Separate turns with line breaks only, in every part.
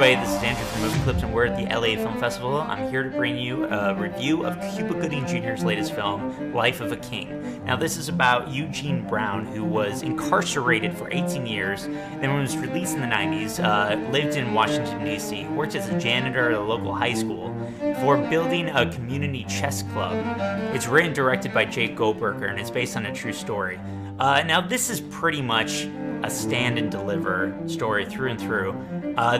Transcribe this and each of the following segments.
everybody, this is Andrew from Movie Clips, and we're at the LA Film Festival. I'm here to bring you a review of Cuba Gooding Jr.'s latest film, Life of a King. Now, this is about Eugene Brown, who was incarcerated for 18 years, then was released in the 90s, lived in Washington, D.C., worked as a janitor at a local high school for building a community chess club. It's written and directed by Jake Goldberger, and it's based on a true story. Now, this is pretty much a stand and deliver story through and through.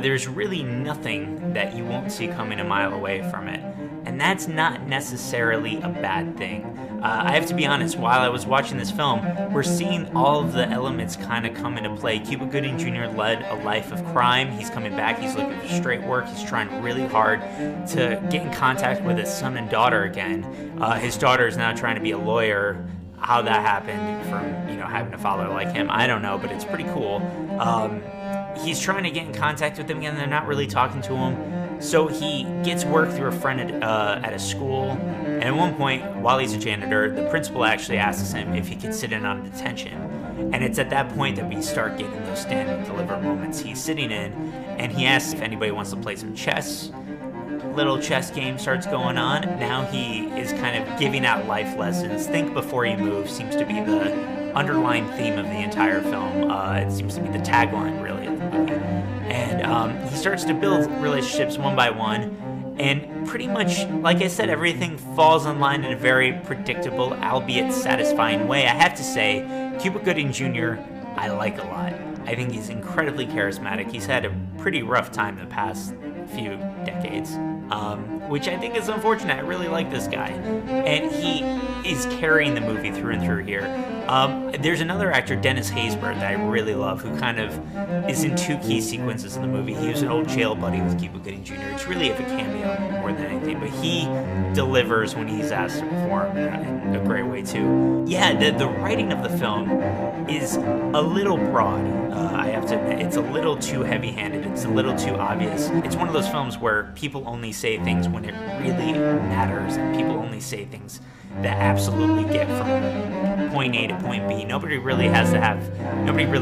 There's really nothing that you won't see coming a mile away from it. And that's not necessarily a bad thing. I have to be honest, while I was watching this film, we're seeing all of the elements kind of come into play. Cuba Gooding Jr. led a life of crime. He's coming back. He's looking for straight work. He's trying really hard to get in contact with his son and daughter again. His daughter is now trying to be a lawyer. How that happened from, having a father like him, I don't know, but it's pretty cool. He's trying to get in contact with them again. They're not really talking to him. So he gets work through a friend at a school. And at one point, while he's a janitor, the principal actually asks him if he could sit in on detention. And it's at that point that we start getting those stand and deliver moments. He's sitting in, and he asks if anybody wants to play some chess. Little chess game starts going on. Now he is kind of giving out life lessons. Think before you move seems to be the underlying theme of the entire film. It seems to be the tagline, really, of the movie. And he starts to build relationships one by one. And pretty much, like I said, everything falls in line in a very predictable, albeit satisfying way. I have to say, Cuba Gooding Jr., I like a lot. I think he's incredibly charismatic. He's had a pretty rough time the past few decades, which I think is unfortunate. I really like this guy, and he is carrying the movie through and through here. There's another actor, Dennis Haysbert, that I really love, who kind of is in two key sequences in the movie. He was an old jail buddy with Cuba Gooding Jr. It's really a cameo more than anything, but he delivers when he's asked to perform in a great way too. Yeah, the writing of the film is a little broad. I have to admit, it's a little too heavy-handed. It's a little too obvious. It's one of those films where people only say things when it really matters, and people only say things that absolutely get from point A to point B. Nobody really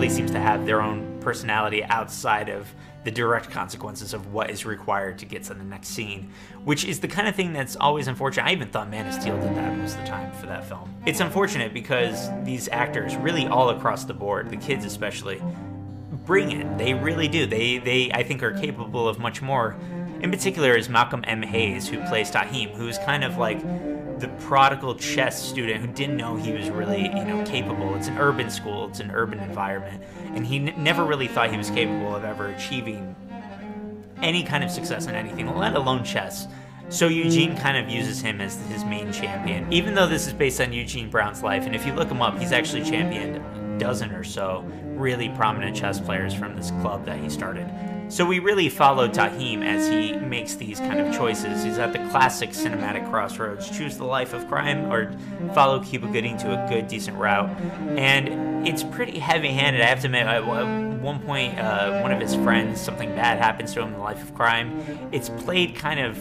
seems to have their own personality outside of the direct consequences of what is required to get to the next scene, which is the kind of thing that's always unfortunate. I even thought Man of Steel did that most of the time for that film. It's unfortunate because these actors, really all across the board, the kids especially, bring it. They really do. They I think, are capable of much more. In particular is Malcolm M. Hayes, who plays Tahim, who's kind of like the prodigal chess student who didn't know he was really, capable. It's an urban school, it's an urban environment, and he never really thought he was capable of ever achieving any kind of success in anything, let alone chess. So Eugene kind of uses him as his main champion. Even though this is based on Eugene Brown's life, and if you look him up, he's actually championed a dozen or so really prominent chess players from this club that he started. So we really follow Tahim as he makes these kind of choices. He's at the classic cinematic crossroads. Choose the life of crime or follow Cuba Gooding to a good, decent route. And it's pretty heavy-handed. I have to admit, at one point, one of his friends, something bad happens to him in the life of crime. It's played kind of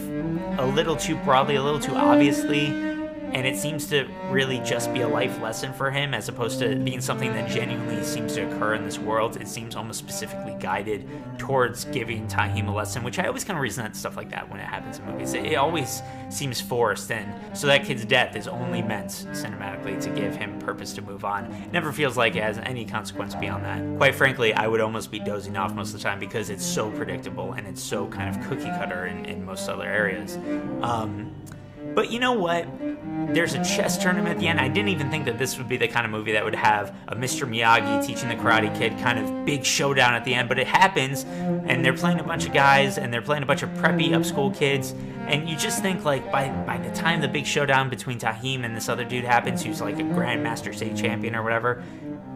a little too broadly, a little too obviously. And it seems to really just be a life lesson for him as opposed to being something that genuinely seems to occur in this world. It seems almost specifically guided towards giving Tahim a lesson, which I always kind of resent stuff like that when it happens in movies. It always seems forced, and so that kid's death is only meant cinematically to give him purpose to move on. It never feels like it has any consequence beyond that. Quite frankly, I would almost be dozing off most of the time because it's so predictable and it's so kind of cookie cutter in most other areas. But you know what? There's a chess tournament at the end. I didn't even think that this would be the kind of movie that would have a Mr. Miyagi teaching the Karate Kid kind of big showdown at the end, but it happens, and they're playing a bunch of guys, and they're playing a bunch of preppy upschool kids, and you just think, like, by the time the big showdown between Tahim and this other dude happens, who's like a Grandmaster State champion or whatever,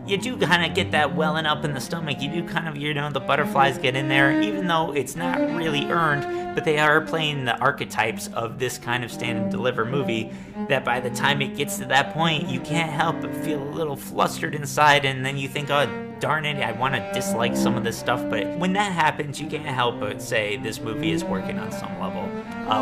you do kind of get that welling up in the stomach. You do kind of, the butterflies get in there, even though it's not really earned, but they are playing the archetypes of this kind of stand and deliver movie that by the time it gets to that point, you can't help but feel a little flustered inside, and then you think, oh, darn it, I want to dislike some of this stuff, but when that happens, you can't help but say this movie is working on some level.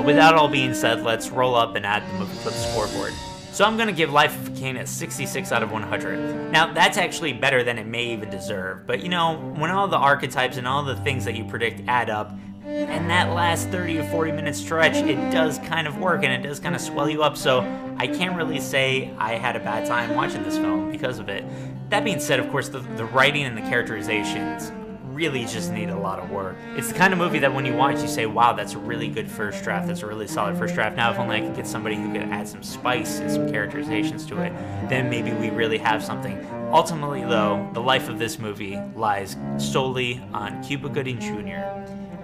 With that all being said, let's roll up and add the movie clip scoreboard. So I'm going to give Life of a King a 66 out of 100. Now, that's actually better than it may even deserve, but when all the archetypes and all the things that you predict add up, And that last 30 to 40 minute stretch, it does kind of work, and it does kind of swell you up, so I can't really say I had a bad time watching this film because of it. That being said, of course, the writing and the characterizations really just need a lot of work. It's the kind of movie that when you watch, you say, wow, that's a really good first draft. That's a really solid first draft. Now, if only I could get somebody who could add some spice and some characterizations to it, then maybe we really have something. Ultimately, though, the life of this movie lies solely on Cuba Gooding Jr.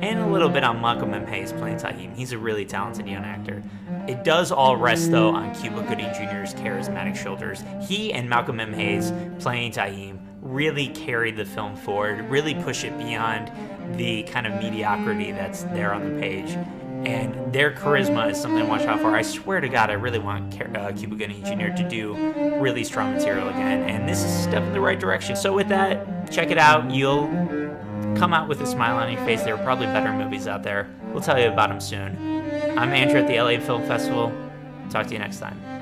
and a little bit on Malcolm M. Hayes playing Taheem. He's a really talented young actor. It does all rest, though, on Cuba Gooding Jr.'s charismatic shoulders. He and Malcolm M. Hayes playing Taheem really carried the film forward, really push it beyond the kind of mediocrity that's there on the page. And their charisma is something to watch out for. I swear to God, I really want Cuba Gooding Jr. to do really strong material again, and this is a step in the right direction. So with that, check it out. You'll come out with a smile on your face. There are probably better movies out there. We'll tell you about them soon. I'm Andrew at the LA Film Festival. Talk to you next time.